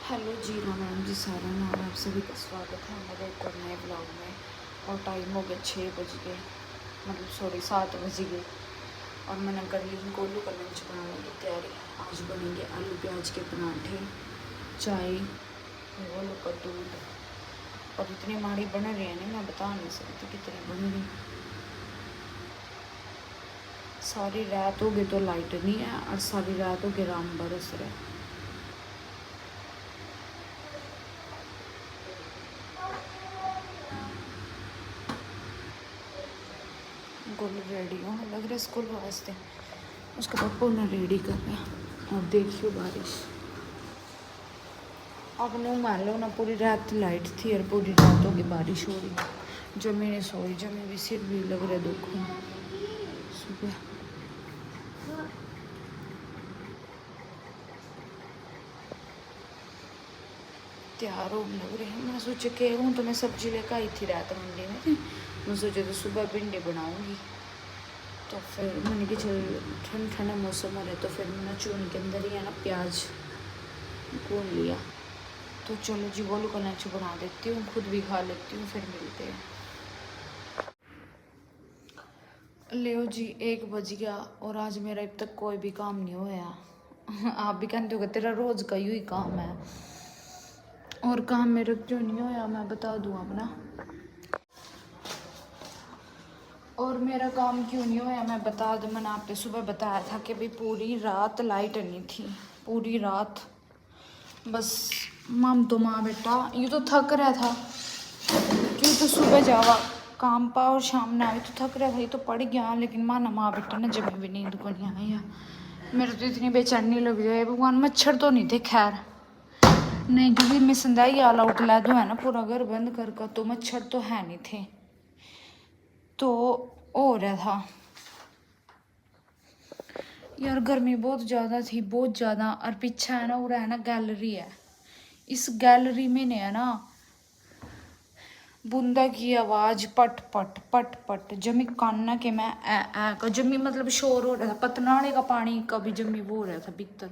Hello जी राम राम जी सारा नाम आप सभी का स्वागत है मेरे एक और नए ब्लॉग में। और टाइम हो गया 6 बज गए, मतलब सॉरी 7 बज गए। और मैंने कर ली गोलू का लंच बनाने की तैयारी। आज बनेंगे आलू प्याज के पराठे, चाय, गोलू का दूध। और इतनी माड़ी बन रही है ना, मैं बता नहीं सकती कितनी बन रही। सारी रात हो गई तो लाइट नहीं है, और सारी रात हो गई राम बरस रहे। गोलू रेडी होने लग रहा स्कूल वास्ते, उसके पापा उन्हें रेडी कर रहे हैं। और देखियो बारिश अब नो मान लो ना, पूरी रात लाइट थी और पूरी रात होगी बारिश हो रही। जमी ने सोई, जमी भी सिर भी लग रहा दुख सुबह। तैयार होने लग रहे हैं। मैं सोचे के हूँ तो मैं सब्जी लेकर आई थी रात मंडी में थी। मैं सोचे तो सुबह भिंडी बनाऊंगी, तो फिर मैंने कि चल ठंड ठंडा मौसम हो रहा है, तो फिर मैंने चून के अंदर ही है ना प्याज भून लिया। तो चलो जी गोलू का लंच बना देती हूँ, खुद भी खा लेती हूँ, फिर मिलते हैं। लेओ जी 1 बज गया और आज मेरा अब तक कोई भी काम नहीं होया। आप भी कहते हो तेरा रोज का ही काम है। और काम मेरा क्यों नहीं होया मैं बता दूँ अपना। और मेरा काम क्यों नहीं होया मैं बता दूँ। मैंने आपने सुबह बताया था कि भाई पूरी रात लाइट नहीं थी, पूरी रात। बस माम तो माँ बेटा यूँ तो थक रहा था, क्यों तो सुबह जावा काम पा और शाम में आई तो थक रहा था, ये तो पड़ गया। लेकिन माना माँ बेटा ना जब भी नींद को नहीं आई है। मेरे तो इतनी बेचैनी लग जाए भगवान। मच्छर तो नहीं थे खैर, नहीं क्योंकि मैं संध्याई आल आउट ला दो है ना पूरा घर बंद कर, तो मच्छर तो है नहीं थे। तो हो रहा था यार, गर्मी बहुत ज़्यादा थी, बहुत ज़्यादा। और पीछे है ना उरा है ना गैलरी है, इस गैलरी में ने है ना बूंदा की आवाज़ पट पट पट पट जमी काना के मैं ऐ का जमी, मतलब शोर हो रहा था। पतनाले का पानी का भी जमी वो हो रहा था भीतर,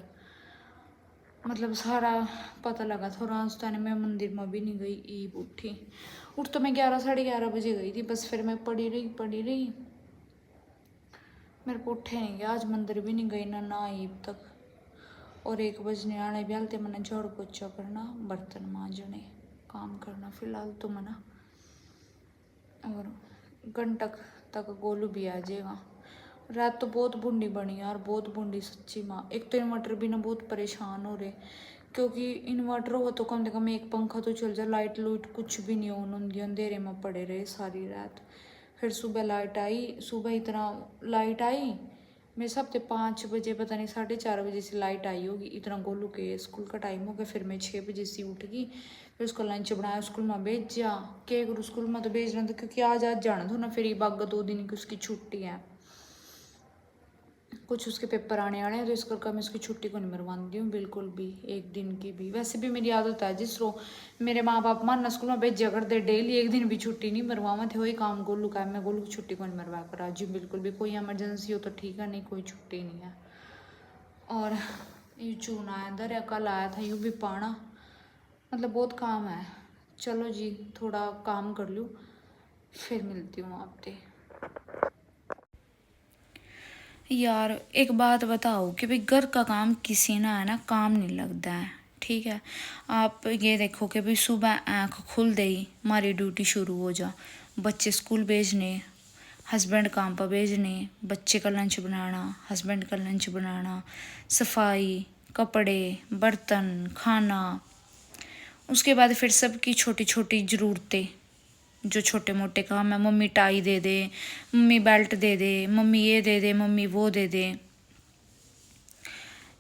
मतलब सारा पता लगा था। राजस्थान में मंदिर में भी नहीं गई, ईब उठी उठ तो मैं 11 साढ़े 11 बजे गई थी बस। फिर मैं पड़ी रही मेरे को उठे नहीं गया। आज मंदिर भी नहीं गई ना ईब तक। और 1 बजने आने भी हालते मैंने झाड़ू पोछा करना, बर्तन मांजने, काम करना फिलहाल तो मना। और घंटक तक गोलू भी आ जाएगा। रात तो बहुत बूंदी बनी यार, बहुत बूंदी सच्ची माँ। एक तो इन्वर्टर भी ना बहुत परेशान हो रहे, क्योंकि इन्वर्टर हो तो कम से कम एक पंखा तो चल जाए। लाइट लूट कुछ भी नहीं ऑन होंगी, अंधेरे में पड़े रहे सारी रात। फिर सुबह लाइट आई, सुबह इतना लाइट आई मेरे हिसाब से 5 बजे, पता नहीं 4:30 बजे से लाइट आई होगी। इतना गोलू के स्कूल का टाइम हो गया। फिर मैं 6 बजे से उठ गई, फिर उसका लंच बनाया, स्कूल में भेजा। के करूँ स्कूल में तो भेजना था, क्योंकि आज जाना था ना। फिर बाग 2 दिन की उसकी छुट्टी है, कुछ उसके पेपर आने वाले हैं, तो इस करके मैं उसकी छुट्टी को नहीं मरवाती हूँ बिल्कुल भी, एक दिन की भी। वैसे भी मेरी आदत है जिस रो मेरे माँ बाप मानना स्कूल में भेजा करते डेली, एक दिन भी छुट्टी नहीं मरवावा थे। वही काम गोलू का है, मैं गोलू की छुट्टी को नहीं मरवा कर आज बिल्कुल भी। कोई इमरजेंसी हो तो ठीक है, नहीं कोई छुट्टी नहीं है। और ये चून आया दर कल आया था, यूँ भी पाना, मतलब बहुत काम है। चलो जी थोड़ा काम कर लूँ, फिर मिलती हूँ आपसे। यार एक बात बताओ कि भाई घर का काम किसी ना है ना काम नहीं लगता है, ठीक है। आप ये देखो कि भाई सुबह आँख खुल दे ही हमारी ड्यूटी शुरू हो जा। बच्चे स्कूल भेजने, हस्बैंड काम पर भेजने, बच्चे का लंच बनाना, हस्बैंड का लंच बनाना, सफाई, कपड़े, बर्तन, खाना। उसके बाद फिर सबकी छोटी छोटी ज़रूरतें, जो छोटे मोटे काम है। मम्मी टाई दे दे, मम्मी बेल्ट दे दे, मम्मी ये दे दे, मम्मी वो दे दे।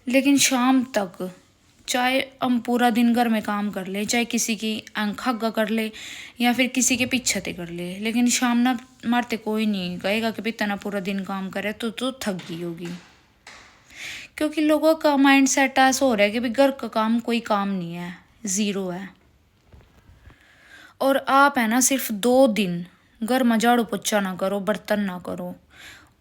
लेकिन शाम तक चाहे हम पूरा दिन घर में काम कर ले, चाहे किसी की आंख आगा कर ले या फिर किसी के पीछे कर ले, लेकिन शाम ना मारते कोई नहीं कहेगा कि भाई तना पूरा दिन काम करे तो थक गई होगी। क्योंकि लोगों का माइंड सेट ऐसा हो रहा है कि भाई घर का काम कोई काम नहीं है, ज़ीरो है। और आप है ना सिर्फ 2 दिन घर में झाड़ू पोछा ना करो, बर्तन ना करो,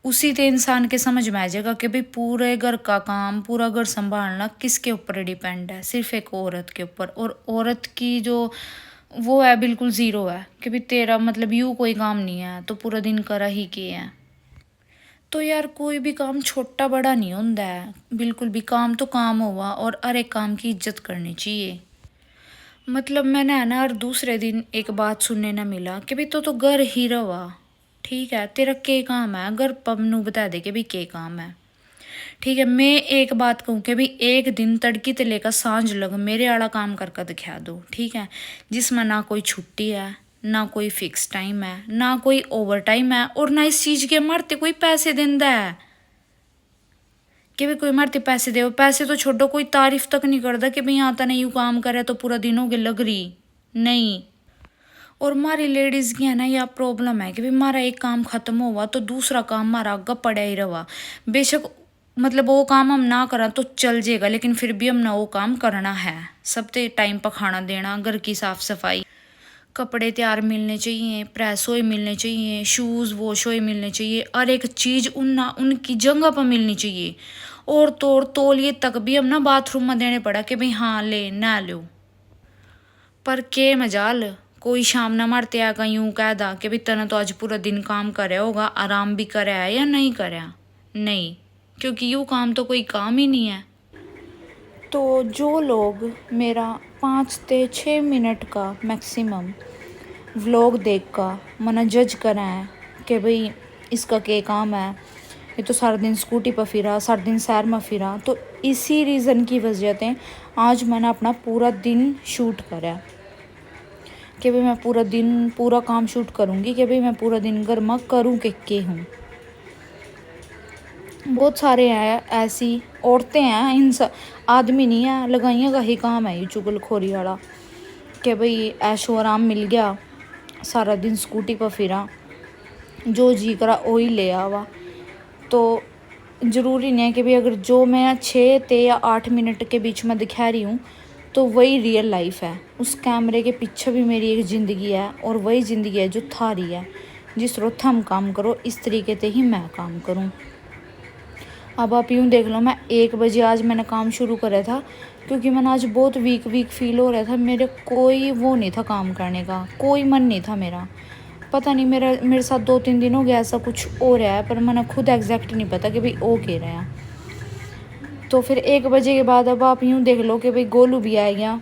उसी ते इंसान के समझ में आ जाएगा कि भाई पूरे घर का काम, पूरा घर संभालना किसके ऊपर डिपेंड है, सिर्फ एक औरत के ऊपर। और औरत की जो वो है बिल्कुल ज़ीरो है कि भाई तेरा मतलब यूँ कोई काम नहीं है तो पूरा दिन करा ही किए है। तो यार कोई भी काम छोटा बड़ा नहीं होता है, बिल्कुल भी। काम तो काम हुआ और हर एक काम की इज्जत करनी चाहिए। मतलब मैंने है ना हर दूसरे दिन एक बात सुनने ना मिला कि भाई तो घर ही रवा, ठीक है तेरा के काम है, घर पबनू बता दे कि भाई के काम है, ठीक है। मैं एक बात कहूँ कि भाई एक दिन तड़की ते लेकर सांझ लग मेरे आला काम करके दिखा दो, ठीक है, जिसमें ना कोई छुट्टी है, ना कोई फिक्स टाइम है, ना कोई ओवर टाइम है, और ना इस चीज़ के मारते कोई पैसे देंदा है कि भाई कोई मारते पैसे दे। पैसे तो छोड़ो, कोई तारीफ तक नहीं करता कि भाई यहाँ तने यूँ काम करे तो पूरा दिन हो गया लग रही नहीं। और हमारी लेडीज़ की है ना यह प्रॉब्लम है कि भाई हमारा एक काम ख़त्म हुआ तो दूसरा काम हमारा आगे पड़ा ही रहा। बेशक मतलब वो काम हम ना करा तो चल जाएगा, लेकिन फिर भी हम ना वो काम करना है। सबसे टाइम पर खाना देना, घर की साफ़ सफाई, कपड़े तैयार मिलने चाहिए, प्रेस हुए मिलने चाहिए, शूज़ वॉश हुए मिलने चाहिए, हर एक चीज़ उनकी जगह पर मिलनी चाहिए। और तौलिए तक भी हम ना बाथरूम में देने पड़ा कि भाई हाँ ले ना लो। पर के मजाल कोई शाम ना मारते आगा यूं कह दा कि भाई तने तो आज पूरा दिन काम करे होगा, आराम भी करे है या नहीं करे, नहीं, क्योंकि यूँ काम तो कोई काम ही नहीं है। तो जो लोग मेरा 5 से 6 मिनट का मैक्सिमम व्लॉग देख कर मना जज करा है कि भाई इसका क्या काम है, ये तो सारा दिन स्कूटी पर फिरा, सारा दिन सैर में फिरा, तो इसी रीज़न की वजह से आज मैंने अपना पूरा दिन शूट करा कि भाई मैं पूरा दिन पूरा काम शूट करूँगी कि भाई मैं पूरा दिन घर में करूँ के हूँ। बहुत सारे हैं ऐसी औरतें हैं, आदमी नहीं है, लगाइया का ही काम है ये चुगलखोरी वाला कि भाई ऐशो आराम मिल गया, सारा दिन स्कूटी पर फिरा, जो जी करा वही ले आवा। तो ज़रूरी नहीं है कि भाई अगर जो मैं 6 से या 8 मिनट के बीच में दिखा रही हूँ तो वही रियल लाइफ है। उस कैमरे के पीछे भी मेरी एक ज़िंदगी है और वही ज़िंदगी है जो थारी है। जिस तरह थम काम करो इस तरीके से ही मैं काम करूँ। अब आप यूँ देख लो, मैं 1 बजे आज मैंने काम शुरू करा था क्योंकि मैंने आज बहुत वीक फील हो रहा था। मेरे कोई वो नहीं था काम करने का, कोई मन नहीं था मेरा। पता नहीं मेरे साथ 2-3 दिन हो गया ऐसा कुछ हो रहा है, पर मैंने खुद एग्जैक्ट नहीं पता कि भाई ओ कह रहा है। तो फिर 1 बजे के बाद अब आप यूँ देख लो कि भाई गोलू भी आ गया,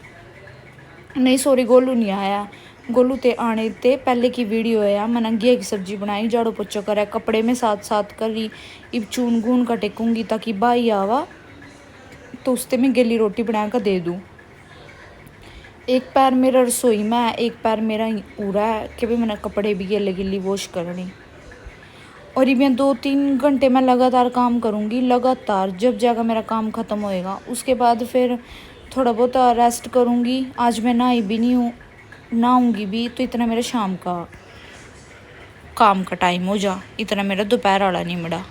नहीं सॉरी गोलू नहीं आया, गोलू ते आने ते पहले की वीडियो है। मैंने घिया की सब्जी बनाई, झाड़ू पोछा करा, कपड़े में साथ साथ करी, इब चून गून का टेकूँगी ताकि भाई आवा तो उससे मैं गली रोटी बना कर दे दूँ। एक पैर मेरा रसोई में है, एक पैर मेरा उड़ा है कि भाई मैंने कपड़े भी गिल्ली वॉश करनी। और ये मैं 2-3 घंटे में लगातार काम करूँगी, लगातार। जब जाकर मेरा काम ख़त्म होएगा उसके बाद फिर थोड़ा बहुत रेस्ट करूँगी। आज मैं नहाई भी नहीं हूँ, नहाऊँगी भी तो इतना मेरा शाम का काम का टाइम हो जा, इतना मेरा दोपहर वाला नहीं मिला।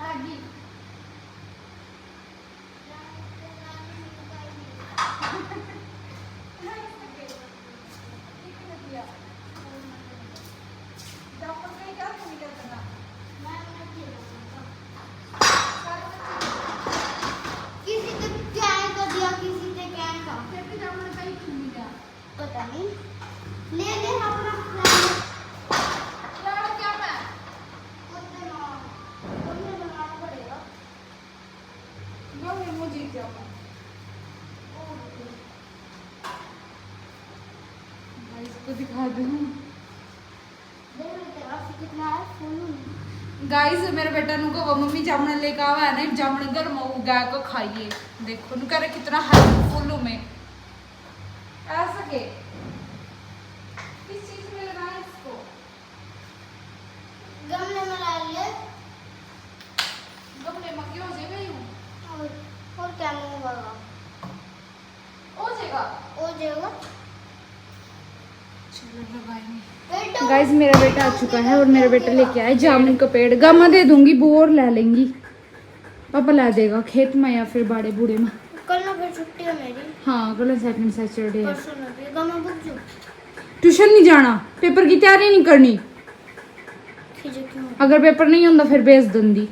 इसको दिखा दूँ गाइस, मेरा बेटा नु को मम्मी जामुन लेकर आवा है ना, जामुन घर में उगा को खाइए। देखो नु करे कितना हेल्पफुल में ऐसा के किस चीज में लगाए इसको, गमले में ला लिए, गमले में क्यों हो जाएगा यूं, और क्या होगा, हो जाएगा हो जाएगा। चलो लगाएंगे। गाइस मेरा बेटा आ चुका है और मेरा बेटा लेके आए जामुन का पेड़। गमा दे दूंगी, बोर ले लेंगी, पापा ला देगा खेत में या फिर बाड़े बूढ़े में। कल ना फिर छुट्टी है मेरी। हाँ कल सेकंड सैटरडे है। परसों ना भी गमा बुक जो ट्यूशन नहीं जाना, पेपर की तैयारी नहीं करनी, खींचे क्यों, अगर पेपर नहीं होता फिर भेज दूंगी।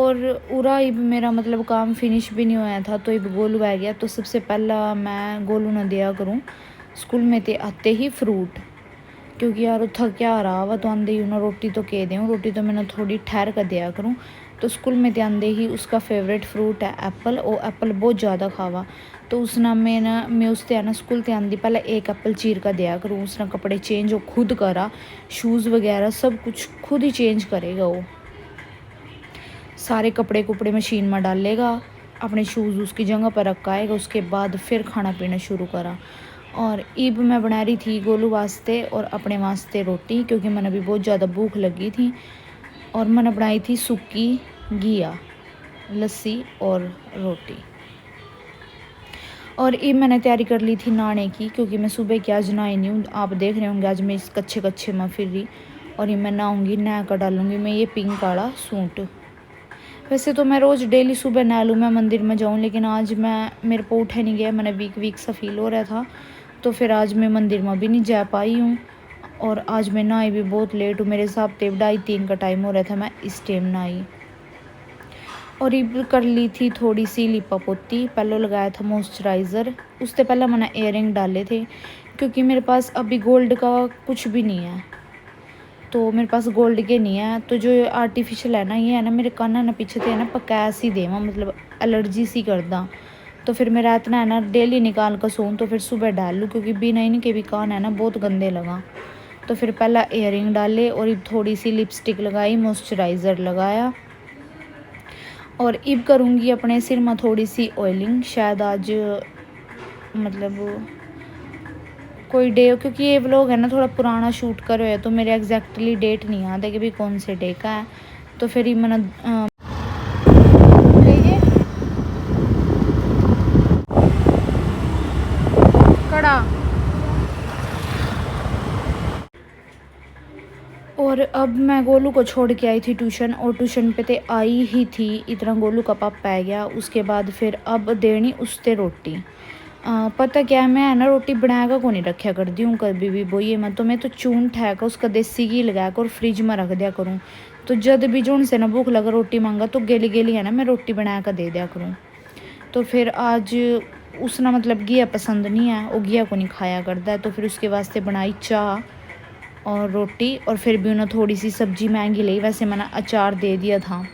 और पूरा इब मेरा मतलब काम फिनिश भी नहीं होया था तो इब गोलू आ गया। तो सबसे पहला मैं गोलू न दिया करूँ स्कूल में ते आते ही फ्रूट, क्योंकि यार वो थक्या आ रहा वा तो आंदे ही उन्हें रोटी तो कह दें, रोटी तो मैंने थोड़ी ठहर कर दिया करूँ। तो स्कूल में ते आंदे ही उसका फेवरेट फ्रूट है एप्पल, और एप्पल बहुत ज़्यादा खावा। तो उसने मैं उससे ना स्कूल ते आंदी पहले एक एप्पल चीर कर दिया करूँ। उसने कपड़े चेंज वो खुद करा, शूज़ वगैरह सब कुछ खुद ही चेंज करेगा। वो सारे कपड़े कुपड़े मशीन में डालेगा, अपने शूज़ उसकी जगह पर रख आएगा, उसके बाद फिर खाना पीना शुरू करा। और ईब मैं बना रही थी गोलू वास्ते और अपने वास्ते रोटी, क्योंकि मैंने भी बहुत ज़्यादा भूख लगी थी। और मैंने बनाई थी सूखी घिया, लस्सी और रोटी। और ईब मैंने तैयारी कर ली थी नहाने की, क्योंकि मैं सुबह की आज नहाई नहीं हूँ। आप देख रहे होंगे आज मैं इस कच्चे कच्चे में फिर रही, और ये मैं नहाऊँगी, नहा कर डालूँगी मैं ये पिंक वाला सूट। वैसे तो मैं रोज़ डेली सुबह नहा लूँ, मैं मंदिर में जाऊँ, लेकिन आज मेरे को उठा नहीं गया, मैंने वीक सा फील हो रहा था, तो फिर आज मैं मंदिर में भी नहीं जा पाई हूँ। और आज मैं नहाई भी बहुत लेट हूँ, मेरे हिसाब से 2:30 का टाइम हो रहा था, मैं इस टाइम नहाई। और ये कर ली थी थोड़ी सी लिपा पोती, पहले लगाया था मॉइस्चराइज़र, उससे पहले मैंने इयररिंग डाले थे, क्योंकि मेरे पास अभी गोल्ड का कुछ भी नहीं है। तो मेरे पास गोल्ड के नहीं है, तो जो आर्टिफिशियल है ना, ये है ना मेरे कान ना पीछे थे ना पका सी देवा, मतलब एलर्जी सी करदा। तो फिर मैं रात ना है ना डेली निकाल कर सोऊं, तो फिर सुबह डाल लूँ, क्योंकि बिना इनके भी कान है ना बहुत गंदे लगा। तो फिर पहला इयररिंग डाले और थोड़ी सी लिपस्टिक लगाई, मॉइस्चराइज़र लगाया, और इब करूँगी अपने सिर में थोड़ी सी ऑयलिंग। शायद आज मतलब कोई डे हो, क्योंकि ये व्लॉग है ना थोड़ा पुराना शूट कर रहे हो, तो मेरे एग्जैक्टली डेट नहीं याद है कि भाई कौन से डे का है। तो फिर ये मैंने कड़ा। और अब मैं गोलू को छोड़ के आई थी ट्यूशन, और ट्यूशन पे ते आई ही थी इतना गोलू का पापा आ गया। उसके बाद फिर अब देनी उसते रोटी। पता क्या है, मैं ना रोटी बनाएगा को नहीं रखा करती हूँ कभी भी बोइए मैं, तो मैं तो चून ठहकर उसका देसी घी लगा कर फ्रिज में रख दिया करूँ। तो जब भी जो से ना भूख लगा रोटी मांगा तो गेली गेली है ना मैं रोटी बना कर दे दिया करूँ। तो फिर आज उसने मतलब घिया पसंद नहीं है, वो घिया को नहीं खाया करता है, तो फिर उसके वास्ते बनाई चाह और रोटी। और फिर भी उन्हें थोड़ी सी सब्जी महंगी ली, वैसे मैंने अचार दे दिया था।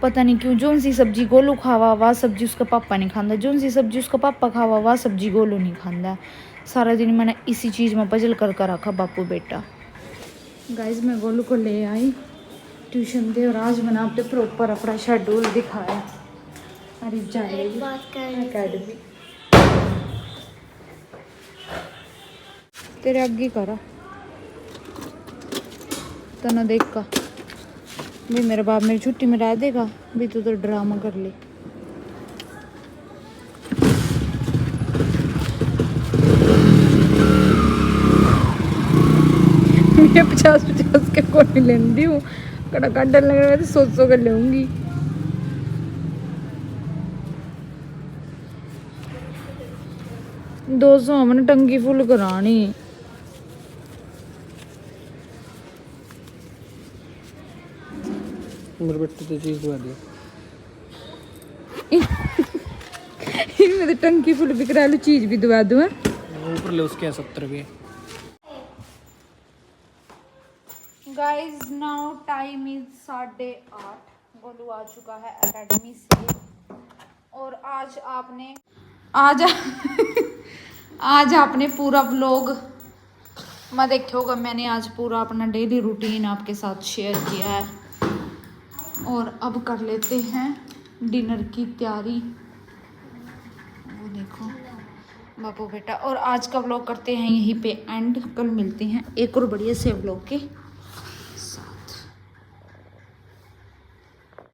पता नहीं क्यों जो सी सब्जी गोलू खावा वह सब्जी उसका पापा नहीं खाता, जो सी सब्जी उसका पापा खावा वह सब्जी गोलू नहीं खाता। सारा दिन मैंने इसी चीज़ में पजल कर रखा बापू बेटा। गाइस मैं गोलू को ले आई ट्यूशन दे, और आज मैंने आपने प्रॉपर अपना शेड्यूल दिखाया। अरे जाएगी अकेडमी तेरे आगे करा तो ना देख का भी मेरा बाप मेरी छुट्टी में रह देगा भी, तू तो ड्रामा कर ले। मैं 50-50 के कोई लेंदी हूँ, कड़ा काटने लग रहा है तो 100 कर लेंगी। दो सौ हमने टंकी फुल करानी। मेरे बेटे तो चीज दवा दी मैं तो टंकी फुल भी करा लूँ, चीज भी दवा दूँ। ऊपर ले उसके 70 रुपये। Guys now time is 8:30। Golu आ चुका है एकेडमी से, और आज आपने पूरा व्लॉग मैं देखा होगा। मैंने आज पूरा अपना डेली रूटीन आपके साथ शेयर किया है, और अब कर लेते हैं डिनर की तैयारी। वो देखो बापू बेटा, और आज का व्लॉग करते हैं यहीं पे एंड। कल मिलते हैं एक और बढ़िया से व्लॉग के